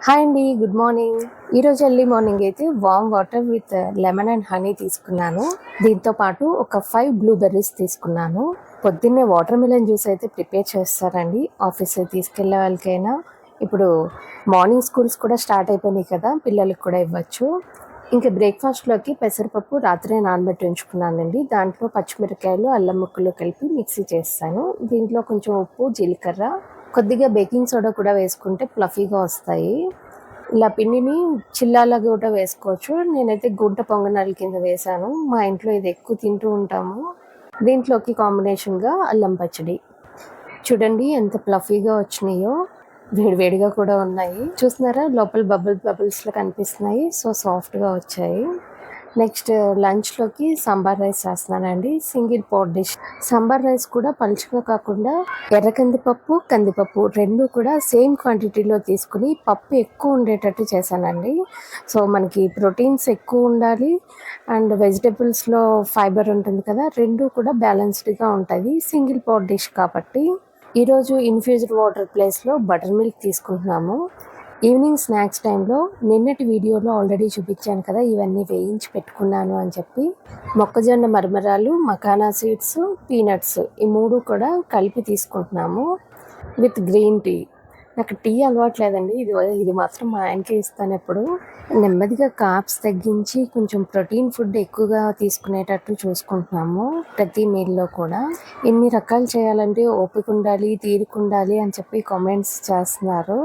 Hi అండి, good morning. ఈరోజు early morning అయితే warm water with lemon and honey తీసుకున్నాను. దీంతో పాటు ఒక 5 బ్లూబెర్రీస్ తీసుకున్నాను. పొద్దున్నే వాటర్ మిలన్ జ్యూస్ అయితే ప్రిపేర్ చేస్తారండి ఆఫీస్ తీసుకెళ్లే వాళ్ళకైనా. ఇప్పుడు మార్నింగ్ స్కూల్స్ కూడా స్టార్ట్ అయిపోయినాయి కదా, పిల్లలకు కూడా ఇవ్వచ్చు. ఇంకా బ్రేక్ఫాస్ట్లోకి పెసరపప్పు రాత్రే నానబెట్టి ఉంచుకున్నానండి. దాంట్లో పచ్చిమిరకాయలు, అల్లం ముక్కలు కలిపి మిక్సీ చేస్తాను. దీంట్లో కొంచెం ఉప్పు, జీలకర్ర, కొద్దిగా బేకింగ్ సోడా కూడా వేసుకుంటే ఫ్లఫీగా వస్తాయి. ఇలా పిండిని చిల్లాలా కూడా వేసుకోవచ్చు. నేనైతే గుంట పొంగనాల కింద వేశాను. మా ఇంట్లో ఇది ఎక్కువ తింటూ ఉంటాము. దీంట్లోకి కాంబినేషన్గా అల్లం పచ్చడి. చూడండి ఎంత ఫ్లఫీగా వచ్చినాయో, వేడివేడిగా కూడా ఉన్నాయి. చూస్తున్నారా, లోపల బబుల్స్లో కనిపిస్తున్నాయి. సో సాఫ్ట్గా వచ్చాయి. నెక్స్ట్ లంచ్లోకి సాంబార్ రైస్ చేస్తున్నానండి. Single pot dish. Sambar rice కూడా పలుచగా కాకుండా ఎర్ర కందిపప్పు రెండు కూడా సేమ్ క్వాంటిటీలో తీసుకుని పప్పు ఎక్కువ ఉండేటట్టు చేశానండి. సో మనకి ప్రోటీన్స్ ఎక్కువ ఉండాలి అండ్ వెజిటేబుల్స్లో ఫైబర్ ఉంటుంది కదా, రెండు కూడా బ్యాలెన్స్డ్గా ఉంటుంది సింగిల్ పాట్ డిష్ కాబట్టి. ఈరోజు ఇన్ఫ్యూజ్డ్ వాటర్ ప్లేస్లో బటర్ మిల్క్ తీసుకుంటున్నాము. ఈవినింగ్ స్నాక్స్ టైంలో నిన్నటి వీడియోలో ఆల్రెడీ చూపించాను కదా, ఇవన్నీ వేయించి పెట్టుకున్నాను అని చెప్పి. మొక్కజొన్న మరమరాలు, మకానా సీడ్స్, పీనట్స్ ఈ మూడు కూడా కలిపి తీసుకుంటున్నాము విత్ గ్రీన్ టీ. నాకు టీ అలవాట్లేదండి, ఇది మాత్రం మా ఆయనకే ఇస్తాను ఎప్పుడు. నెమ్మదిగా కార్బ్స్ తగ్గించి కొంచెం ప్రోటీన్ ఫుడ్ ఎక్కువగా తీసుకునేటట్టు చూసుకుంటున్నాము ప్రతి మీల్లో కూడా. ఎన్ని రకాలు చేయాలంటే ఓపిక ఉండాలి, తీరిక ఉండాలి అని చెప్పి కామెంట్స్ చేస్తున్నారు.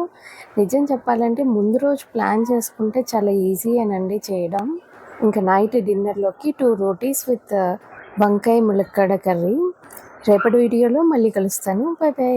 నిజం చెప్పాలంటే ముందు రోజు ప్లాన్ చేసుకుంటే చాలా ఈజీ అనండి చేయడం. ఇంకా నైట్ డిన్నర్లోకి 2 రోటీస్ విత్ వంకాయ ములక్కాడ కర్రీ. రేపటి వీడియోలో మళ్ళీ కలుస్తాను. By by.